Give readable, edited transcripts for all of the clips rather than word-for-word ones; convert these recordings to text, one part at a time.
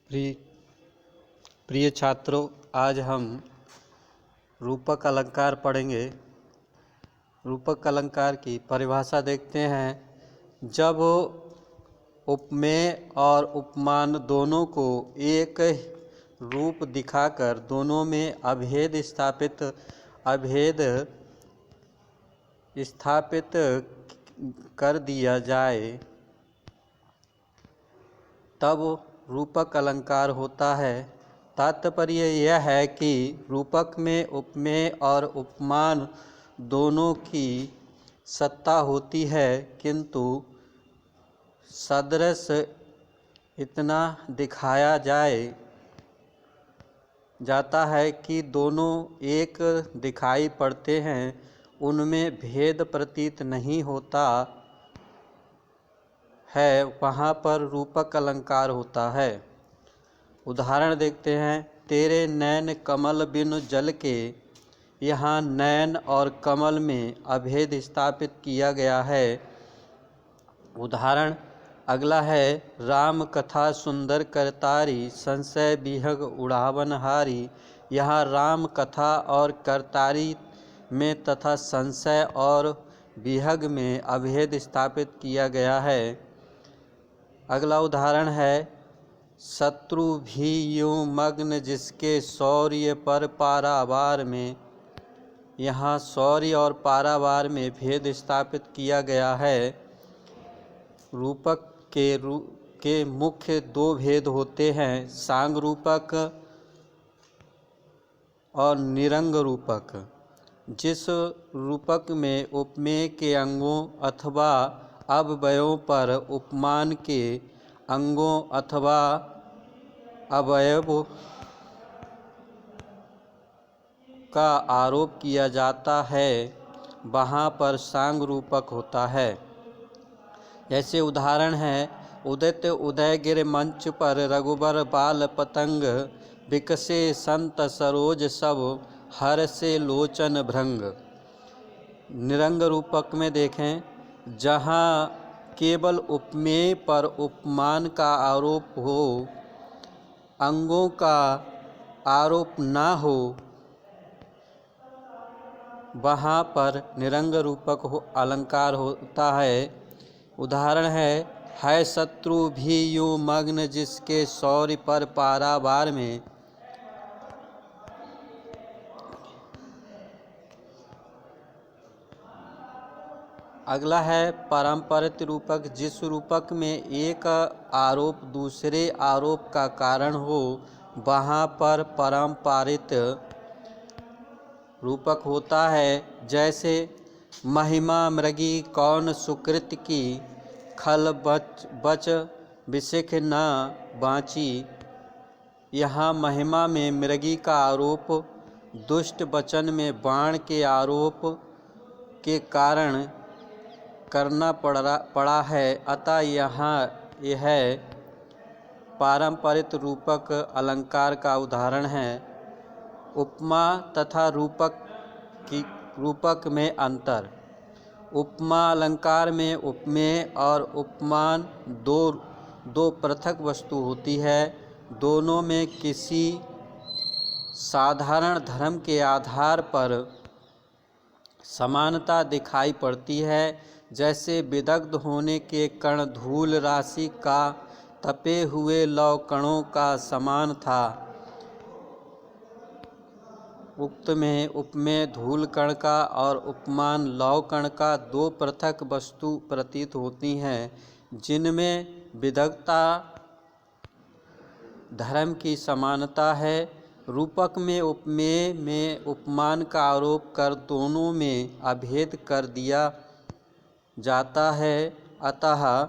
प्रिय प्रिय छात्रों, आज हम रूपक अलंकार पढ़ेंगे। रूपक अलंकार की परिभाषा देखते हैं। जब उपमेय और उपमान दोनों को एक रूप दिखाकर दोनों में अभेद स्थापित कर दिया जाए तब रूपक अलंकार होता है। तात्पर्य यह है कि रूपक में उपमेय और उपमान दोनों की सत्ता होती है, किंतु सदृश इतना दिखाया जाता है कि दोनों एक दिखाई पड़ते हैं, उनमें भेद प्रतीत नहीं होता है, वहाँ पर रूपक अलंकार होता है। उदाहरण देखते हैं। तेरे नैन कमल बिनु जल के, यहाँ नैन और कमल में अभेद स्थापित किया गया है। उदाहरण अगला है। राम कथा सुंदर करतारी, संशय विहग उड़ावनहारी। यहाँ राम कथा और करतारी में तथा संशय और विहग में अभेद स्थापित किया गया है। अगला उदाहरण है। शत्रु भी यूं मग्न जिसके शौर्य पर पारावार में, यहाँ शौर्य और पारावार में भेद स्थापित किया गया है। रूपक के मुख्य दो भेद होते हैं, सांग रूपक और निरंग रूपक। जिस रूपक में उपमेय के अंगों अथवा अवयवों पर उपमान के अंगों अथवा अवयव का आरोप किया जाता है, वहाँ पर सांग रूपक होता है। ऐसे उदाहरण हैं। उदित उदयगिर मंच पर रघुबर बाल पतंग, विकसे संत सरोज सब हर्षे लोचन भृंग। निरंग रूपक में देखें, जहाँ केवल उपमेय पर उपमान का आरोप हो, अंगों का आरोप ना हो, वहाँ पर निरंग रूपक अलंकार होता है। उदाहरण है शत्रु भी यूं मग्न जिसके शौर्य पर पारावार में। अगला है पारंपरिक रूपक। जिस रूपक में एक आरोप दूसरे आरोप का कारण हो, वहाँ पर पारंपरिक रूपक होता है। जैसे महिमा मृगी कौन सुकृत की, खल बच विशिख न बाँची। यहाँ महिमा में मृगी का आरोप दुष्ट वचन में बाण के आरोप के कारण करना पड़ा है, अतः यहाँ यह पारंपरिक रूपक अलंकार का उदाहरण है। उपमा तथा रूपक में अंतर। उपमा अलंकार में उपमेय और उपमान दो पृथक वस्तु होती है। दोनों में किसी साधारण धर्म के आधार पर समानता दिखाई पड़ती है। जैसे विदग्ध होने के कण धूल राशि का तपे हुए लौह कणों का समान था, उक्त में उपमेय धूल कण का और उपमान लौह कण का दो पृथक वस्तु प्रतीत होती हैं, जिनमें विदग्धता धर्म की समानता है। रूपक में उपमेय में उपमान का आरोप कर दोनों में अभेद कर दिया जाता है, अतः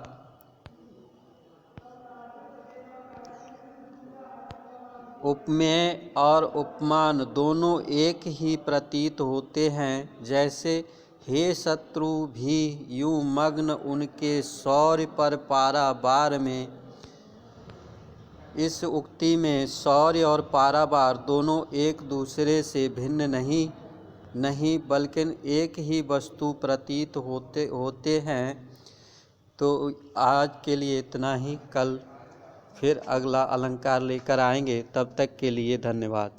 उपमेय और उपमान दोनों एक ही प्रतीत होते हैं। जैसे हे शत्रु भी यूं मग्न उनके शौर्य पर पारावार में। इस उक्ति में शौर्य और पारावार दोनों एक दूसरे से भिन्न नहीं बल्कि एक ही वस्तु प्रतीत होते हैं। तो आज के लिए इतना ही, कल फिर अगला अलंकार लेकर आएंगे। तब तक के लिए धन्यवाद।